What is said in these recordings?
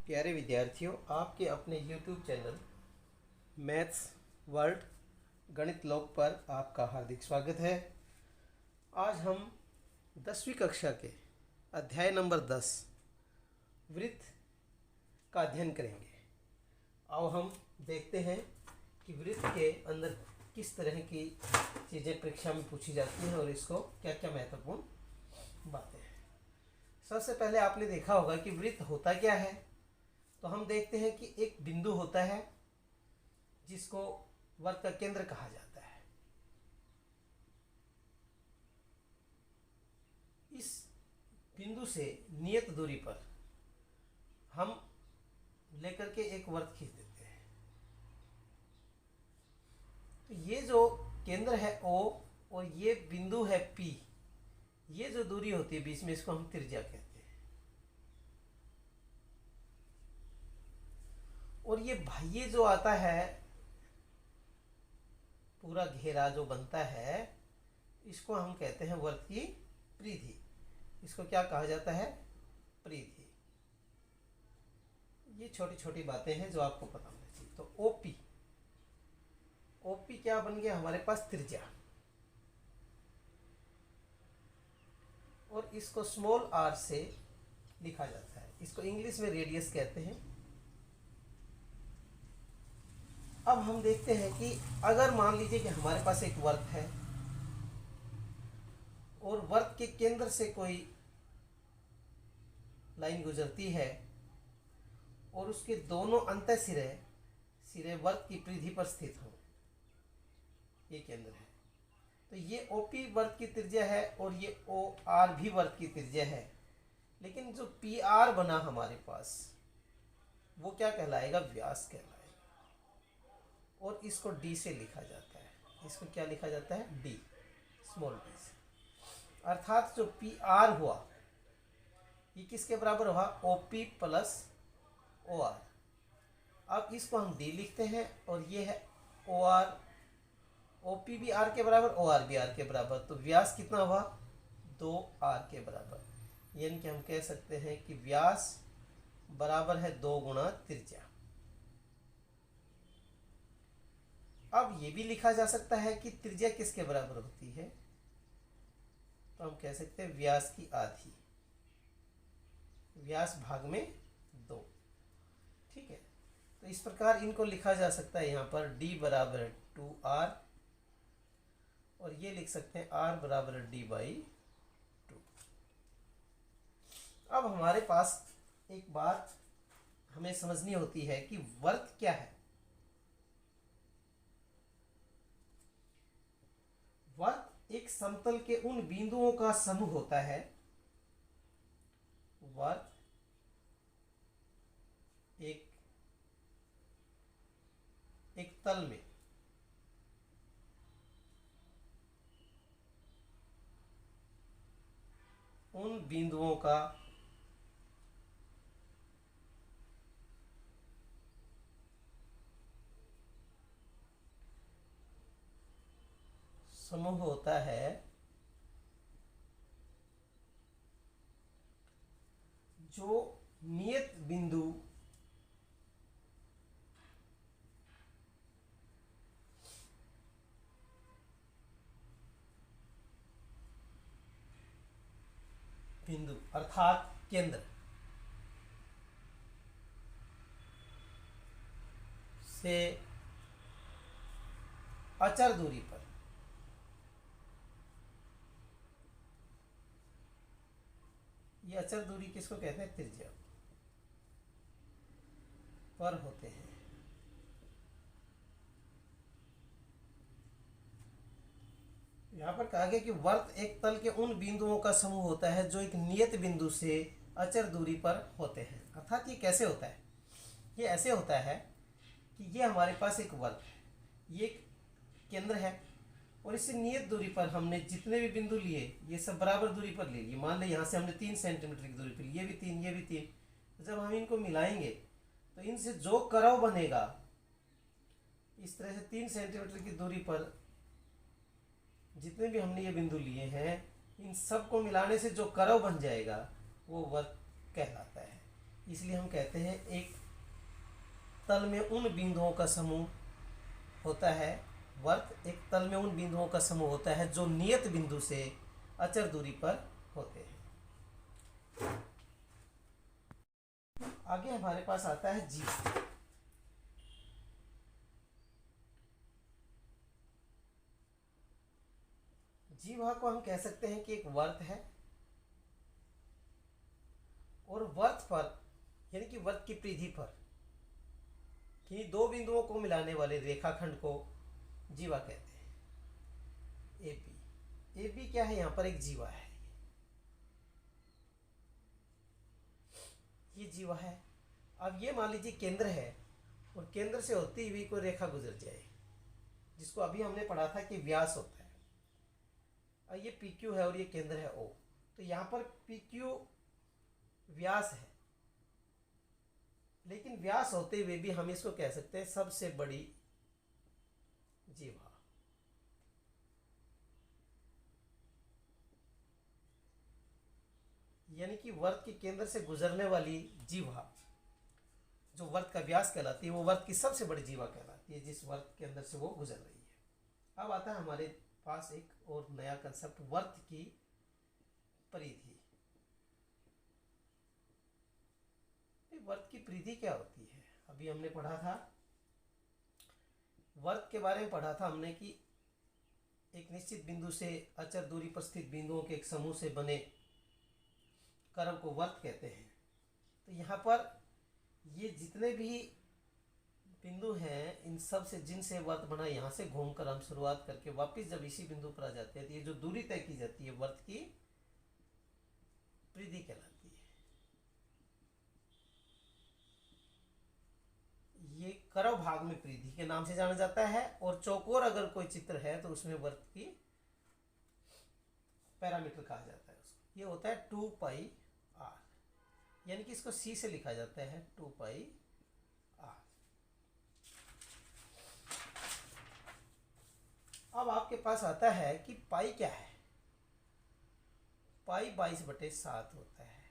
प्यारे विद्यार्थियों, आपके अपने YouTube चैनल मैथ्स वर्ल्ड गणित लॉग पर आपका हार्दिक स्वागत है। आज हम 10वीं कक्षा के अध्याय नंबर 10 वृत्त का अध्ययन करेंगे। आओ हम देखते हैं कि वृत्त के अंदर किस तरह की चीज़ें परीक्षा में पूछी जाती हैं और इसको क्या क्या महत्वपूर्ण बातें हैं। सबसे पहले आपने देखा होगा कि वृत्त होता क्या है। तो हम देखते हैं कि एक बिंदु होता है जिसको वृत्त का केंद्र कहा जाता है। इस बिंदु से नियत दूरी पर हम लेकर के एक वृत्त खींच देते हैं। तो ये जो केंद्र है O और ये बिंदु है P, ये जो दूरी होती है बीच में, इसको हम त्रिज्या कहते हैं। और ये बाह्य जो आता है पूरा घेरा जो बनता है, इसको हम कहते हैं वृत्त की परिधि। इसको क्या कहा जाता है? परिधि। ये छोटी छोटी बातें हैं जो आपको पता होना चाहिए। तो ओपी क्या बन गया हमारे पास? त्रिज्या। और इसको स्मॉल आर से लिखा जाता है। इसको इंग्लिश में रेडियस कहते हैं। अब हम देखते हैं कि अगर मान लीजिए कि हमारे पास एक वृत्त है और वृत्त के केंद्र से कोई लाइन गुजरती है और उसके दोनों अंत सिरे वृत्त की परिधि पर स्थित हो, ये केंद्र है। तो ये ओपी वृत्त की त्रिज्या है और ये ओ आर भी वृत्त की त्रिज्या है। लेकिन जो पी आर बना हमारे पास, वो क्या कहलाएगा? व्यास कहलाएगा। और इसको डी से लिखा जाता है। इसको क्या लिखा जाता है? डी, स्मॉल डी से। अर्थात जो पी आर हुआ ये किसके बराबर हुआ? OP plus O R. अब इसको हम डी लिखते हैं और ये है ओ आर। ओपी भी आर के बराबर, ओ आर भी आर के बराबर। तो व्यास कितना हुआ? 2 आर के बराबर। यानी कि हम कह सकते हैं कि व्यास बराबर है 2 गुणा त्रिज्या। अब ये भी लिखा जा सकता है कि त्रिज्या किसके बराबर होती है? तो हम कह सकते हैं व्यास की आधी, व्यास भाग में 2। ठीक है। तो इस प्रकार इनको लिखा जा सकता है। यहाँ पर d बराबर है 2r और ये लिख सकते हैं r बराबर है d/2। अब हमारे पास एक बात हमें समझनी होती है कि वृत्त क्या है। वृत्त एक समतल के उन बिंदुओं का समूह होता है। वृत्त एक तल में उन बिंदुओं का समूह होता है जो नियत बिंदु अर्थात केंद्र से अचर दूरी पर ये अचर दूरी किसको कहते हैं? त्रिज्या पर होते हैं। यहाँ पर कहा गया कि वृत्त एक तल के उन बिंदुओं का समूह होता है जो एक नियत बिंदु से अचर दूरी पर होते हैं। अर्थात ये कैसे होता है? ये ऐसे होता है कि ये हमारे पास एक वृत्त है, ये एक केंद्र है और इससे नियत दूरी पर हमने जितने भी बिंदु लिए ये सब बराबर दूरी पर ले लिए। मान लें यहाँ से हमने 3 सेंटीमीटर की दूरी पर, ये भी 3, ये भी 3। तो जब हम इनको मिलाएंगे तो इनसे जो कर्व बनेगा, इस तरह से 3 सेंटीमीटर की दूरी पर जितने भी हमने ये बिंदु लिए हैं, इन सब को मिलाने से जो कर्व बन जाएगा वो वृत्त कहलाता है। इसलिए हम कहते हैं एक तल में उन बिंदुओं का समूह होता है, वर्त एक तल में उन बिंदुओं का समूह होता है जो नियत बिंदु से अचर दूरी पर होते हैं। आगे हमारे पास आता है जीवा। जीवा को हम कह सकते हैं कि एक वर्त है, और वर्त पर यानी कि वर्त की परिधि पर किन्हीं दो बिंदुओं को मिलाने वाले रेखाखंड को जीवा कहते हैं। एबी, एबी क्या है, यहाँ पर एक जीवा है, ये जीवा है। अब ये मान लीजिए केंद्र है, और केंद्र से होती हुई कोई रेखा गुजर जाए, जिसको अभी हमने पढ़ा था कि व्यास होता है। और ये पी क्यू है और ये केंद्र है ओ, तो यहाँ पर पी क्यू व्यास है, लेकिन व्यास होते हुए भी हम इसको कह सकते हैं सबसे बड़ी जीवा। यानी कि वर्त के केंद्र से गुजरने वाली जीवा जो वर्त का व्यास कहलाती है, वो वर्त की सबसे बड़ी जीवा कहलाती है, जिस वर्त के अंदर से वो गुजर रही है। अब आता है हमारे पास एक और नया कंसेप्ट, वर्त की परिधि। वर्त की परिधि क्या होती है? अभी हमने पढ़ा था, वर्त के बारे में पढ़ा था हमने कि एक निश्चित बिंदु से अचर दूरी पर स्थित बिंदुओं के एक समूह से बने कर्व को वर्त कहते हैं। तो यहाँ पर ये जितने भी बिंदु हैं, इन सब से जिनसे वर्त बना, यहाँ से घूमकर हम शुरुआत करके वापस जब इसी बिंदु पर आ जाते हैं, तो ये जो दूरी तय की जाती है वर्त की परिधि कहलाती है। ये कर्व भाग में परिधि के नाम से जाना जाता है, और चौकोर अगर कोई चित्र है तो उसमें वर्त की पैरामीटर कहा जाता है उसको। ये होता है 2 पाई आर, यानी कि इसको सी से लिखा जाता है 2 पाई आर। अब आपके पास आता है कि पाई क्या है। पाई 22/7 होता है,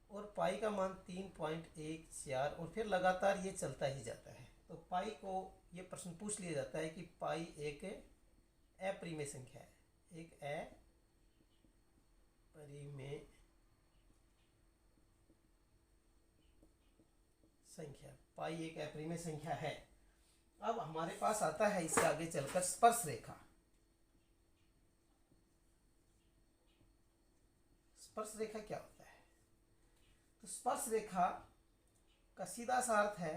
और पाई का मान 3.14, और फिर लगातार ये चलता ही जाता है। तो पाई को ये प्रश्न पूछ लिया जाता है कि पाई एक अपरिमेय संख्या है, एक अपरिमेय संख्या, पाई एक अपरिमेय संख्या है। अब हमारे पास आता है इससे आगे चलकर स्पर्श रेखा। स्पर्श रेखा क्या होता है? तो स्पर्श रेखा का सीधा सा अर्थ है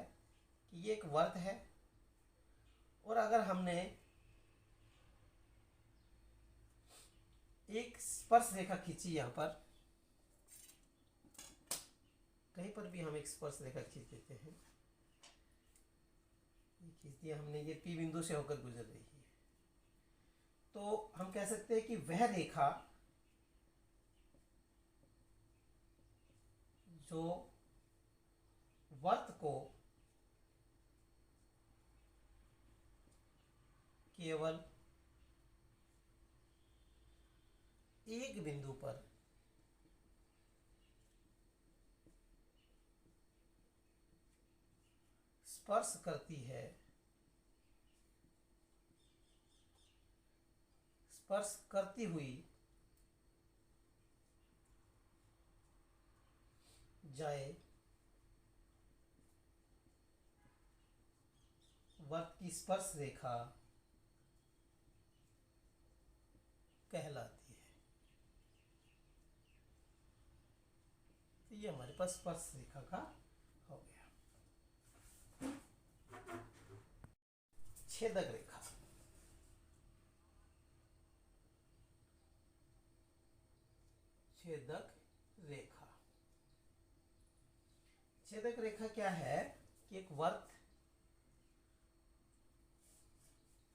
कि ये एक वर्त है, और अगर हमने एक स्पर्श रेखा खींची, यहाँ पर कहीं पर भी हम एक स्पर्श रेखा खींच देते हैं, ये खींच दिया हमने, ये पी बिंदु से होकर गुजर रही है, तो हम कह सकते हैं कि वह रेखा जो वर्त को केवल एक बिंदु पर स्पर्श करती है, स्पर्श करती हुई जाए, वर्त की स्पर्श रेखा कहलाती है। तो ये हमारे पास स्पर्श रेखा का हो गया। छेदक रेखा। छेदक रेखा, छेदक रेखा क्या है कि एक वर्त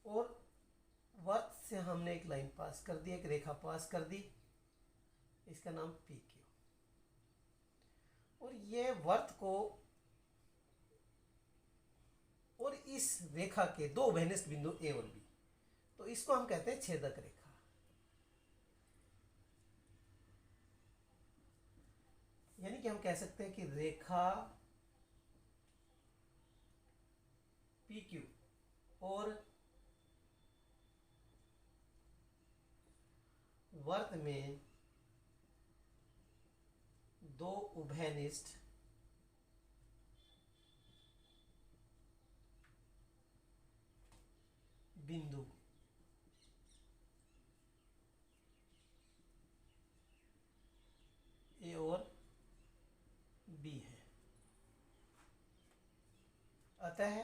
और वर्त से हमने एक लाइन पास कर दी, एक रेखा पास कर दी, इसका नाम पी क्यू, और ये वर्त को और इस रेखा के दो उभयनिष्ठ बिंदु ए और बी, तो इसको हम कहते हैं छेदक रेखा। यानी कि हम कह सकते हैं कि रेखा पी क्यू और वर्त में दो उभयनिष्ठ बिंदु ए और बी है। अतः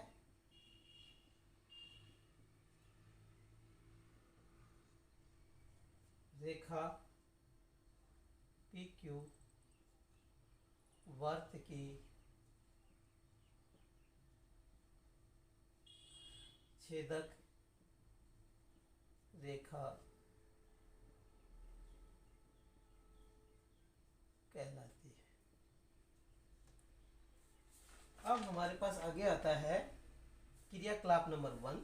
रेखा पी क्यू वर्त की छेदक रेखा कहलाती है। अब हमारे पास आगे आता है क्रियाकलाप नंबर 1।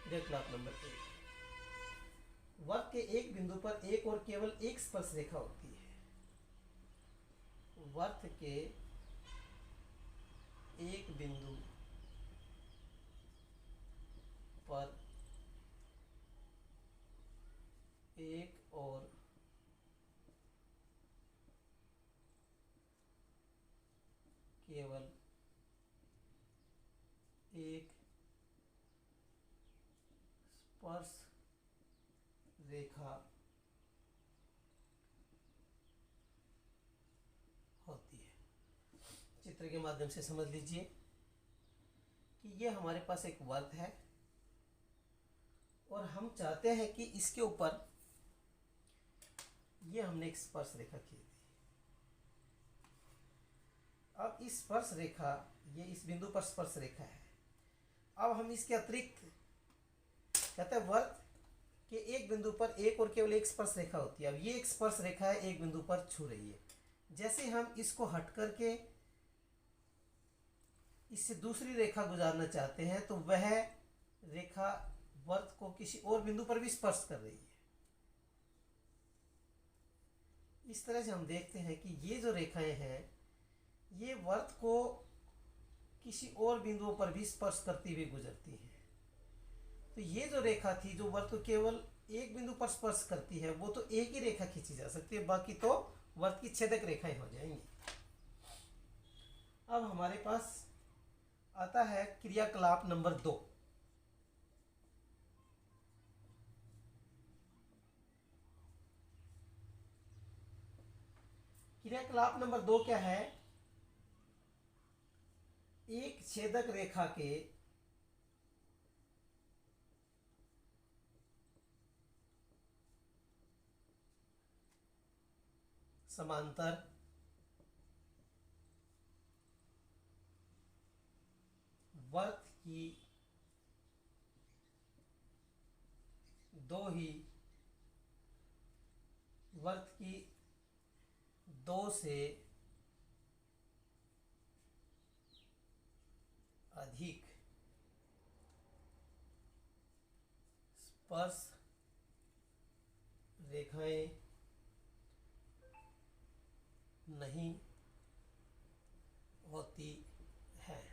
क्रियाकलाप नंबर 1, वर्त के एक बिंदु पर एक और केवल एक स्पर्श रेखा होती है। वर्त के एक बिंदु पर एक और केवल एक स्पर्श रेखा होती है। चित्र के माध्यम से समझ लीजिए कि ये हमारे पास एक वर्त है और हम चाहते हैं कि इसके ऊपर ये हमने एक स्पर्श रेखा खींच दी। अब इस स्पर्श रेखा, ये इस बिंदु पर स्पर्श रेखा है। अब हम इसके अतिरिक्त कहते हैं वर्त के एक बिंदु पर एक और केवल एक स्पर्श रेखा होती है। अब ये एक स्पर्श रेखा है, एक बिंदु पर छू रही है। जैसे हम इसको हट करके इससे दूसरी रेखा गुजारना चाहते हैं तो वह रेखा वर्त को किसी और बिंदु पर भी स्पर्श कर रही है। इस तरह से हम देखते हैं कि ये जो रेखाएं हैं ये वर्त को किसी और बिंदुओं पर भी स्पर्श करती हुई गुजरती हैं। तो ये जो रेखा थी जो वर्त को केवल एक बिंदु पर स्पर्श करती है वो तो एक ही रेखा खींची जा सकती है, बाकी तो वर्त की छेदक रेखाएं हो जाएंगी। अब हमारे पास आता है क्रियाकलाप नंबर 2। क्रियाकलाप नंबर 2 क्या है? एक छेदक रेखा के समांतर वर्त की दो से अधिक स्पर्श रेखाएं नहीं होती है।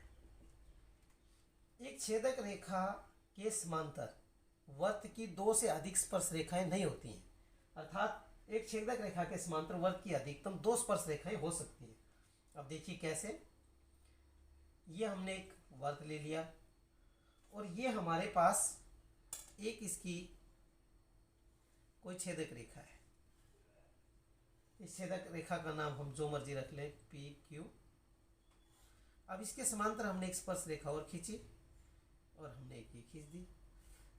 एक छेदक रेखा के समांतर वर्त की दो से अधिक स्पर्श रेखाएं नहीं होती हैं, अर्थात एक छेदक रेखा के समांतर वर्त की अधिकतम दो स्पर्श रेखाएं हो सकती हैं। अब देखिए कैसे। ये हमने एक वर्त ले लिया और ये हमारे पास एक इसकी कोई छेदक रेखा है। इस छेदक रेखा का नाम हम जो मर्जी रख लें, पी क्यू। अब इसके समांतर हमने एक स्पर्श रेखा और खींची और हमने एक ये खींच दी।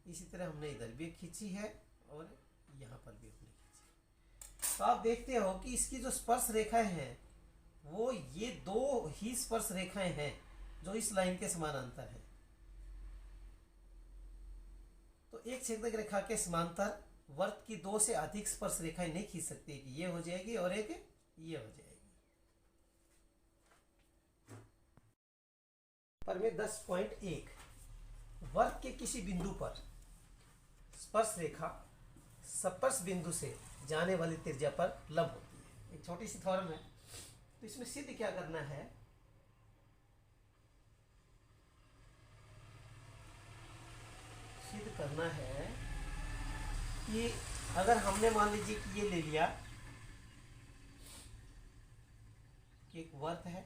इसी तरह हमने इधर भी एक खींची है और यहाँ पर भी हमने खींची। तो आप देखते हो कि इसकी जो स्पर्श रेखाएं हैं वो ये दो ही स्पर्श रेखाएं हैं जो इस लाइन के समानांतर हैं। तो एक छेदक रेखा के समांतर वर्त की दो से अधिक स्पर्श रेखाएं नहीं खींच सकती कि ये हो जाएगी और एक ये हो जाएगी। प्रमेय 10.1 वर्त के किसी बिंदु पर स्पर्श रेखा स्पर्श बिंदु से जाने वाली त्रिज्या पर लंब होती है। एक छोटी सी थ्योरम है, तो इसमें सिद्ध क्या करना है, सिद्ध करना है कि अगर हमने मान लीजिए कि ये ले लिया कि एक वर्त है,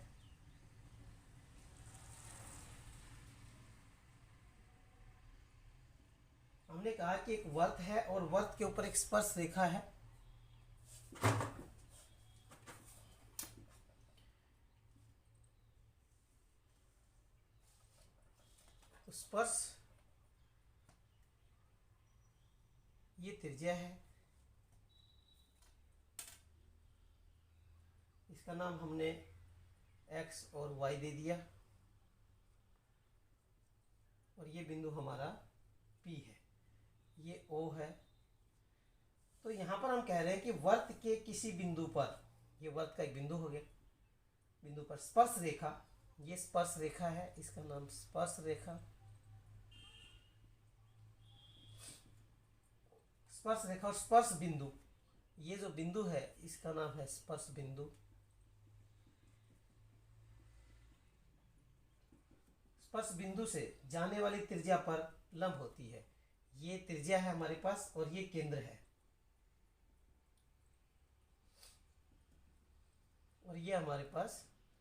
हमने कहा कि एक वर्त है और वर्त के ऊपर एक स्पर्श रेखा है, तो स्पर्श ये त्रिज्या है, इसका नाम हमने x और y दे दिया, और ये बिंदु हमारा P है, ये O है। तो यहाँ पर हम कह रहे हैं कि वर्त के किसी बिंदु पर, ये वर्त का एक बिंदु हो गया, बिंदु पर स्पर्श रेखा, ये स्पर्श रेखा है, इसका नाम स्पर्श रेखा, स्पर्श रेखा और स्पर्श बिंदु, ये जो बिंदु है इसका नाम है स्पर्श बिंदु। स्पर्श बिंदु से जाने वाली त्रिज्या पर लंब होती है। ये त्रिज्या है हमारे पास और ये केंद्र है, और ये हमारे पास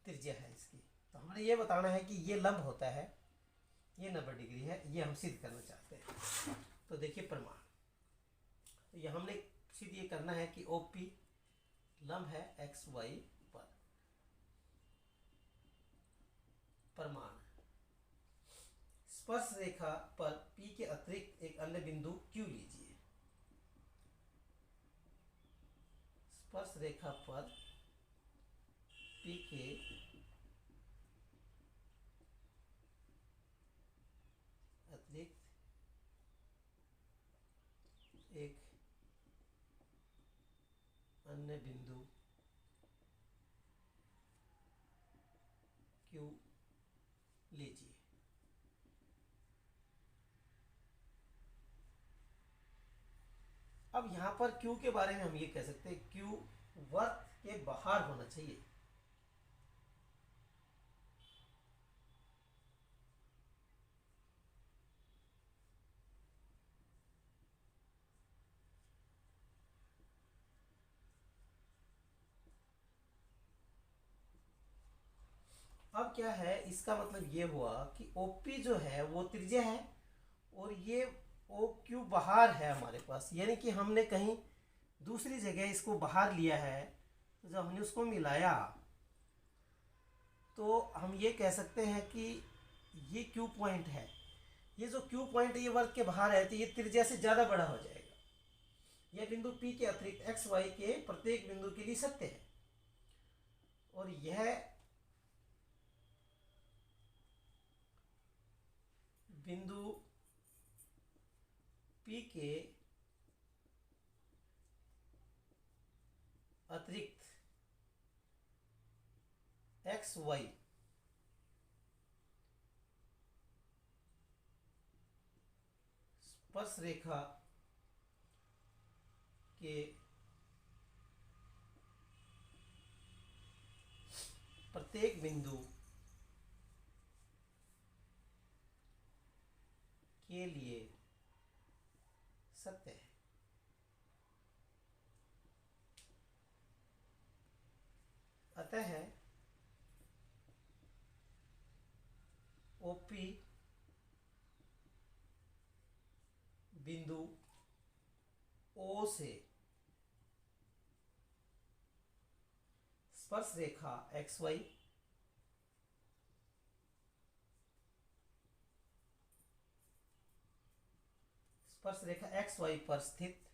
त्रिज्या है इसकी। तो हमने ये बताना है कि ये लंब होता है, ये 90 डिग्री है, ये हम सिद्ध करना चाहते हैं। तो देखिए प्रमाण, तो ये हमने सिद्ध ये करना है कि OP लंब है XY पर। प्रमाण, स्पर्श रेखा पर P के अतिरिक्त एक अन्य बिंदु Q लीजिए। स्पर्श रेखा पर P के अतिरिक्त एक अन्य बिंदु Q लीजिए। अब यहाँ पर Q के बारे में हम ये कह सकते हैं, Q वर्त के बाहर होना चाहिए। अब क्या है, इसका मतलब ये हुआ कि OP जो है वो त्रिज्या है और ये OQ बाहर है हमारे पास, यानी कि हमने कहीं दूसरी जगह इसको बाहर लिया है। तो जब हमने उसको मिलाया तो हम ये कह सकते हैं कि ये Q पॉइंट है, ये जो Q पॉइंट ये वर्त के बाहर है, तो ये त्रिज्या से ज़्यादा बड़ा हो जाएगा। यह बिंदु P के अतिरिक्त XY के प्रत्येक बिंदु के लिए सत्य है, और यह बिंदु P के अतिरिक्त XY स्पर्श रेखा के प्रत्येक बिंदु के लिए सत्य है। अतः OP बिंदु O से स्पर्श रेखा XY स्पर्श रेखा XY पर स्थित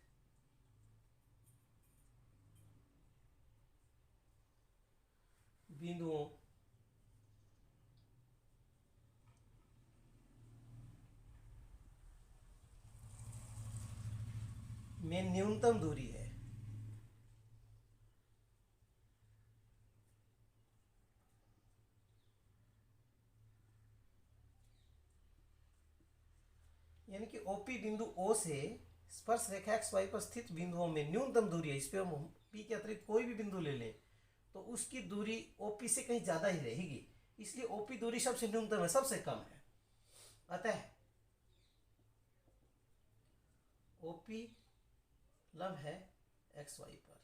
बिंदुओं में न्यूनतम दूरी है। यानी कि OP बिंदु O से स्पर्श रेखा एक्स वाई पर स्थित बिंदुओं में न्यूनतम दूरी है, इस पे हम पी के अतिरिक्त कोई भी बिंदु ले लें तो उसकी दूरी ओपी से कहीं ज्यादा ही रहेगी, इसलिए ओपी दूरी सबसे न्यूनतम है, सबसे कम है। अतः ओपी लंब है एक्स वाई पर।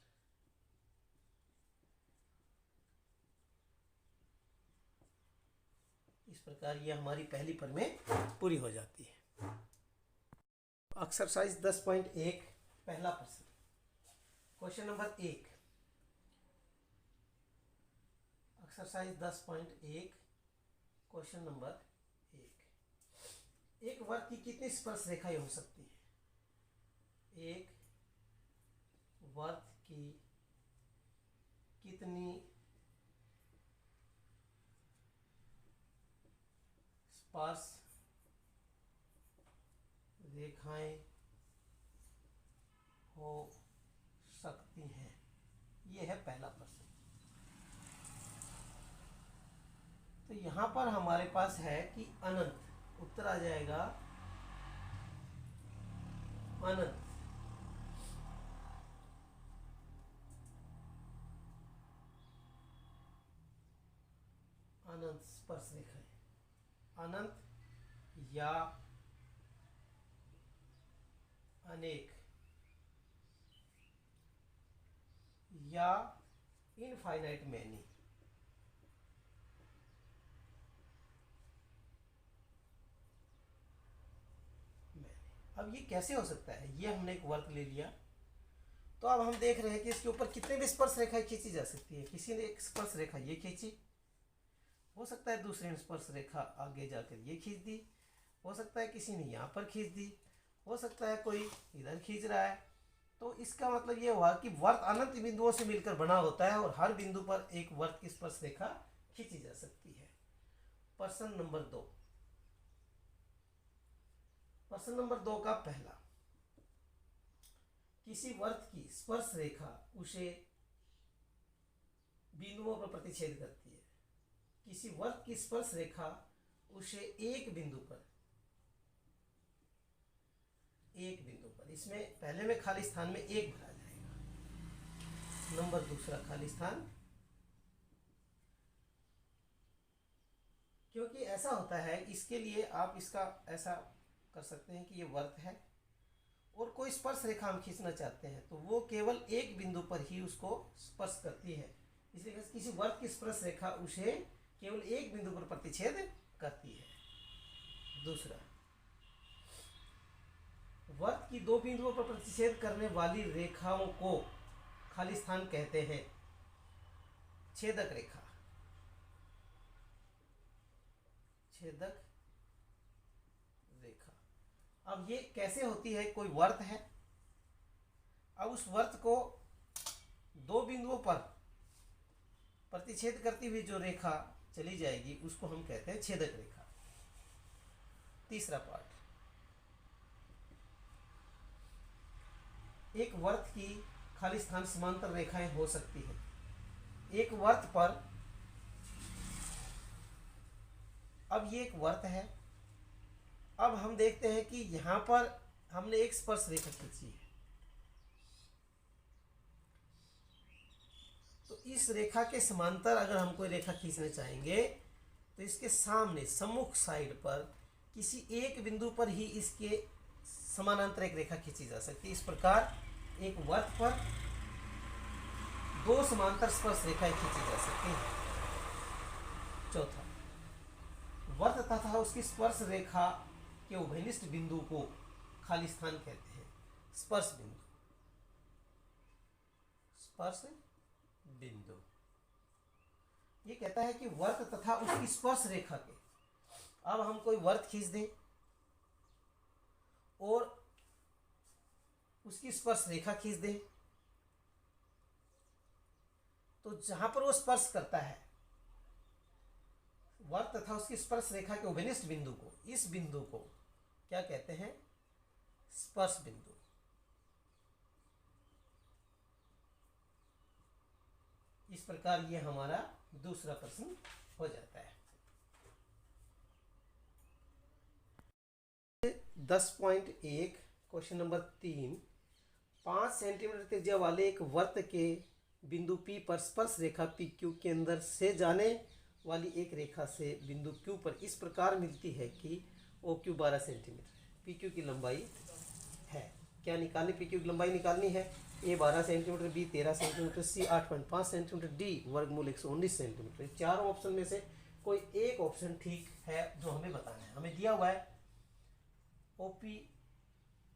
इस प्रकार ये हमारी पहली प्रमेय पूरी हो जाती है। एक्सरसाइज 10.1 पहला प्रश्न, question number 1। Exercise 10.1 question number 1। एक वर्ग की कितनी स्पर्श रेखाएं हो सकती हैं? एक वर्ग की कितनी स्पर्श रेखाएं हो सकती हैं? यह है पहला प्रश्न। तो यहां पर हमारे पास है कि अनंत, उत्तर आ जाएगा अनंत। अनंत स्पर्श रेखाएं, अनंत या अनेक या इनफाइनाइट मैनी। अब ये कैसे हो सकता है? ये हमने एक वर्ग ले लिया, तो अब हम देख रहे हैं कि इसके ऊपर कितने भी स्पर्श रेखाएं खींची जा सकती है। किसी ने एक स्पर्श रेखा ये खींची, हो सकता है दूसरे ने स्पर्श रेखा आगे जाकर ये खींच दी, हो सकता है किसी ने यहाँ पर खींच दी, हो सकता है कोई इधर खींच रहा है। तो इसका मतलब ये हुआ कि वर्ग अनंत बिंदुओं से मिलकर बना होता है और हर बिंदु पर एक वर्ग की स्पर्श रेखा खींची जा सकती है। प्रश्न नंबर 2। प्रश्न नंबर 2 का पहला, किसी वर्ग की स्पर्श रेखा उसे बिंदुओं पर प्रतिच्छेद करती है। किसी वर्ग की स्पर्श रेखा उसे एक बिंदु पर, इसमें पहले में खाली स्थान में एक भरा जाएगा, नंबर दूसरा खाली स्थान। क्योंकि ऐसा होता है, इसके लिए आप इसका ऐसा कर सकते हैं कि ये वर्ग है और कोई स्पर्श रेखा हम खींचना चाहते हैं तो वो केवल एक बिंदु पर ही उसको स्पर्श करती है, इसलिए किसी वर्ग की स्पर्श रेखा उसे केवल एक बिंदु पर प्रतिच्छेद करती है। दूसरा, वर्ग की दो बिंदुओं पर प्रतिच्छेद करने वाली रेखाओं को खाली स्थान कहते हैं। छेदक रेखा, छेदक रेखा। अब ये कैसे होती है? कोई वर्ग है, अब उस वर्ग को दो बिंदुओं पर प्रतिच्छेद करती हुई जो रेखा चली जाएगी उसको हम कहते हैं छेदक रेखा। तीसरा पार्ट, एक वर्ग की खाली स्थान समांतर रेखाएं हो सकती है। एक वर्ग पर, अब ये एक वर्ग है, अब हम देखते हैं कि यहां पर हमने एक स्पर्श रेखा खींची है, तो इस रेखा के समांतर अगर हम कोई रेखा खींचना चाहेंगे तो इसके सामने सम्मुख साइड पर किसी एक बिंदु पर ही इसके समानांतर एक रेखा खींची जा सकती है। इस प्रकार एक वर्ग पर दो समांतर स्पर्श रेखाएं खींची जा सकती हैं। चौथा, वर्ग तथा उसकी स्पर्श रेखा के उभयनिष्ठ बिंदु को खाली स्थान कहते हैं। स्पर्श बिंदु, स्पर्श बिंदु ये कहता है कि वर्ग तथा उसकी स्पर्श रेखा के, अब हम कोई वर्ग खींच दें और उसकी स्पर्श रेखा खींच दें, तो जहां पर वो स्पर्श करता है वर्ग तथा उसकी स्पर्श रेखा के उभयनिष्ठ बिंदु को, इस बिंदु को क्या कहते हैं? स्पर्श बिंदु। इस प्रकार ये हमारा दूसरा प्रश्न हो जाता है। 10.1 क्वेश्चन नंबर 3, 5 सेंटीमीटर त्रिज्या वाले एक वर्त के बिंदु P पर स्पर्श रेखा PQ के अंदर से जाने वाली एक रेखा से बिंदु Q पर इस प्रकार मिलती है कि OQ 12 सेंटीमीटर है, PQ की लंबाई है। क्या निकालनी? PQ की लंबाई निकालनी है। A 12 centimetre, B 13 centimetre, C 8.5 centimetre, D वर्गमूल 119 सेंटीमीटर। चारों ऑप्शन में से कोई एक ऑप्शन ठीक है जो हमें बताना है। हमें दिया हुआ है OP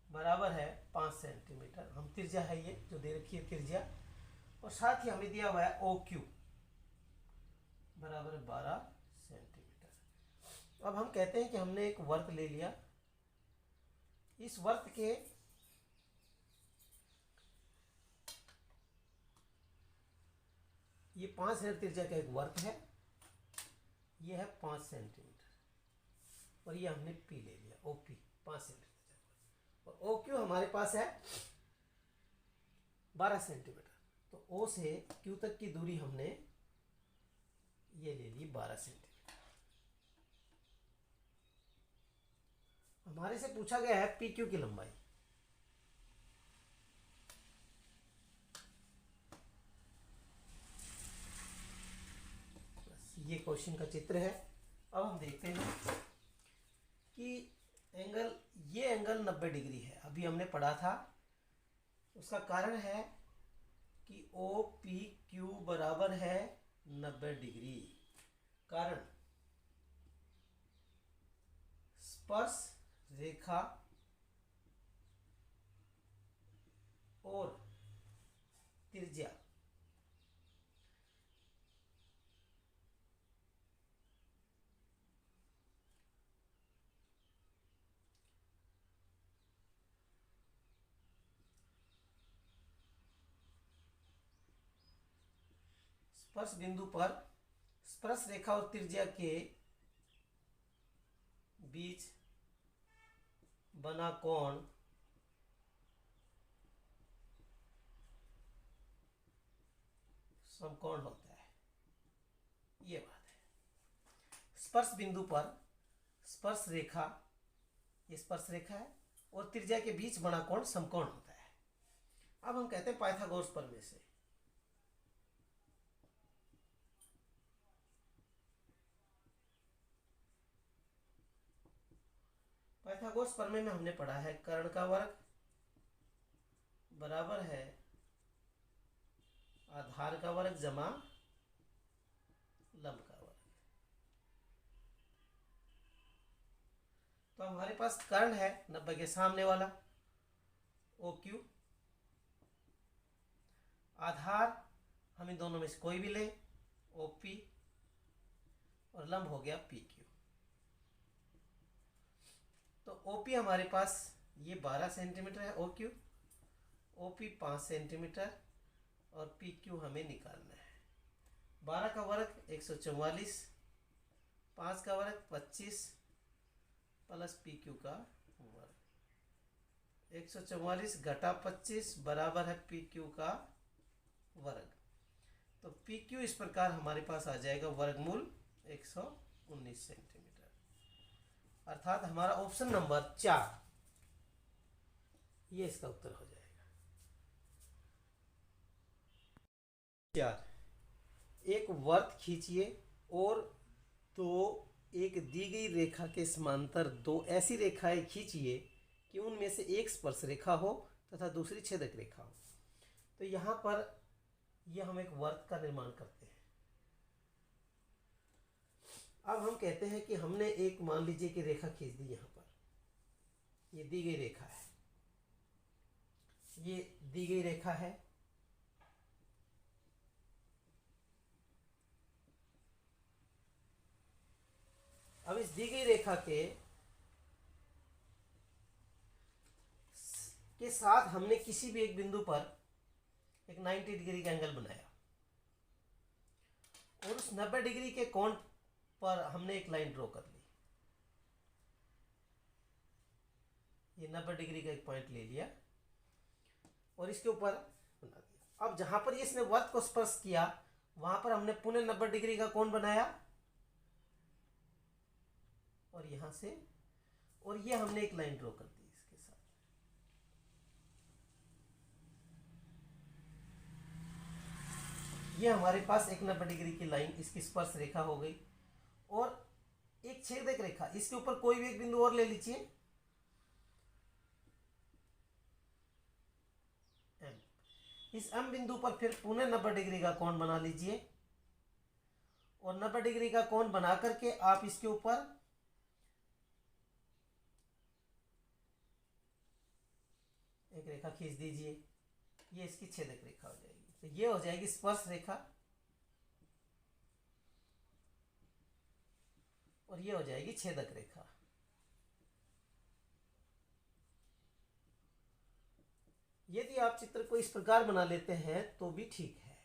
बराबर है 5 सेंटीमीटर, हम त्रिज्या है ये जो दे रखी है त्रिज्या, और साथ ही हमें दिया हुआ है OQ बराबर 12 सेंटीमीटर। अब हम कहते हैं कि हमने एक वर्त ले लिया, इस वर्त के ये 5 सेंटीमीटर त्रिज्या का एक वर्त है, ये है 5 सेंटीमीटर, और ये हमने P ले लिया OP 5 सेंटीमीटर, और OQ हमारे पास है 12 सेंटीमीटर। तो O से Q तक की दूरी हमने ये ले ली 12 सेंटीमीटर। हमारे से पूछा गया है PQ की लंबाई। ये क्वेश्चन का चित्र है। अब हम देखते हैं कि ये एंगल 90 डिग्री है, अभी हमने पढ़ा था। उसका कारण है कि OPQ बराबर है 90 डिग्री। कारण स्पर्श रेखा और त्रिज्या स्पर्श बिंदु पर स्पर्श रेखा और त्रिज्या के बीच बना कोण समकोण होता है, ये बात है। स्पर्श बिंदु पर स्पर्श रेखा, ये स्पर्श रेखा है, और त्रिज्या के बीच बना कोण समकोण होता है। अब हम कहते हैं पाइथागोरस प्रमेय से। पाइथागोरस प्रमेय में हमने पढ़ा है कर्ण का वर्ग बराबर है आधार का वर्ग जमा लंब का वर्ग। तो हमारे पास कर्ण है 90 के सामने वाला OQ, आधार हम इन दोनों में से कोई भी ले OP, और लंब हो गया PQ। तो OP हमारे पास ये 12 सेंटीमीटर है OQ, OP 5 सेंटीमीटर, और PQ हमें निकालना है। 12 का वर्ग 144, 5 का वर्ग 25 प्लस PQ का वर्ग। 144 घटा 25 बराबर है PQ का वर्ग। तो PQ इस प्रकार हमारे पास आ जाएगा वर्गमूल 119 सेंटीमीटर। अर्थात हमारा ऑप्शन नंबर 4 ये इसका उत्तर हो जाएगा। 4, एक वर्त खींचिए और दो एक दी गई रेखा के समांतर दो ऐसी रेखाएं खींचिए कि उनमें से एक स्पर्श रेखा हो तथा दूसरी छेदक रेखा हो। तो यहाँ पर यह हम एक वर्त का निर्माण करते हैं। अब हम कहते हैं कि हमने एक मान लीजिए कि रेखा खींच दी, यहाँ पर ये दी गई रेखा है, ये दी गई रेखा है। अब इस दी गई रेखा के साथ हमने किसी भी एक बिंदु पर एक 90 डिग्री का एंगल बनाया, और उस 90 डिग्री के कोण पर हमने एक लाइन ड्रॉ कर ली। ये 90 डिग्री का एक पॉइंट ले लिया और इसके ऊपर बना दिया। अब जहां पर इसने वर्त को स्पर्श किया वहां पर हमने पुनः 90 डिग्री का कोण बनाया, और यहां से, और ये हमने एक लाइन ड्रॉ कर दी इसके साथ। ये हमारे पास एक 90 डिग्री की लाइन इसकी स्पर्श रेखा हो गई, और एक छेदक रेखा, इसके ऊपर कोई भी एक बिंदु और ले लीजिए एम। इस एम बिंदु पर फिर पुनः 90 डिग्री का कोण बना लीजिए, और 90 डिग्री का कोण बना करके आप इसके ऊपर एक रेखा खींच दीजिए। ये इसकी छेदक रेखा हो जाएगी। तो ये हो जाएगी स्पर्श रेखा, और ये हो जाएगी छेदक रेखा। यदि आप चित्र को इस प्रकार बना लेते हैं तो भी ठीक है।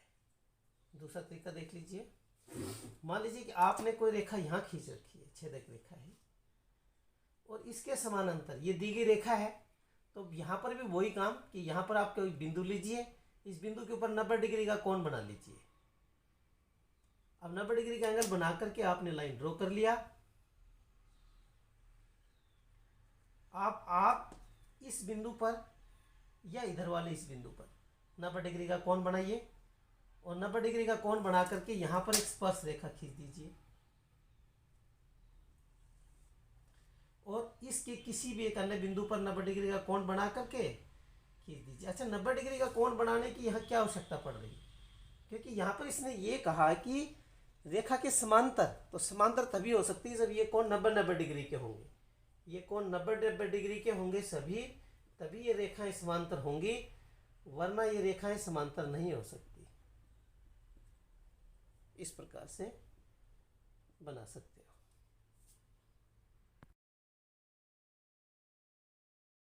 दूसरा तरीका देख लीजिए। मान लीजिए कि आपने कोई रेखा यहाँ खींच रखी है, छेदक रेखा है, और इसके समानांतर ये दी गई रेखा है। तो यहाँ पर भी वही काम कि यहाँ पर आप कोई बिंदु लीजिए, इस बिंदु के ऊपर 90 डिग्री का कोण बना लीजिए। अब 90 डिग्री का एंगल बना करके आपने लाइन ड्रॉ कर लिया। आप इस बिंदु पर या इधर वाले इस बिंदु पर 90 डिग्री का कोण बनाइए, और 90 डिग्री का कोण बना करके यहाँ पर एक स्पर्श रेखा खींच दीजिए, और इसके किसी भी एक अन्य बिंदु पर 90 डिग्री का कोण बना करके खींच दीजिए। अच्छा, 90 डिग्री का कोण बनाने की यहाँ क्या आवश्यकता पड़ रही है? क्योंकि यहाँ पर इसने ये कहा कि रेखा के समांतर, तो समांतर तभी हो सकती है जब ये कोण 90-90 डिग्री के होंगे। ये कोण 90-90 डिग्री के होंगे सभी, तभी ये रेखाएं समांतर होंगी, वरना ये रेखाएं समांतर नहीं हो सकती। इस प्रकार से बना सकते हैं।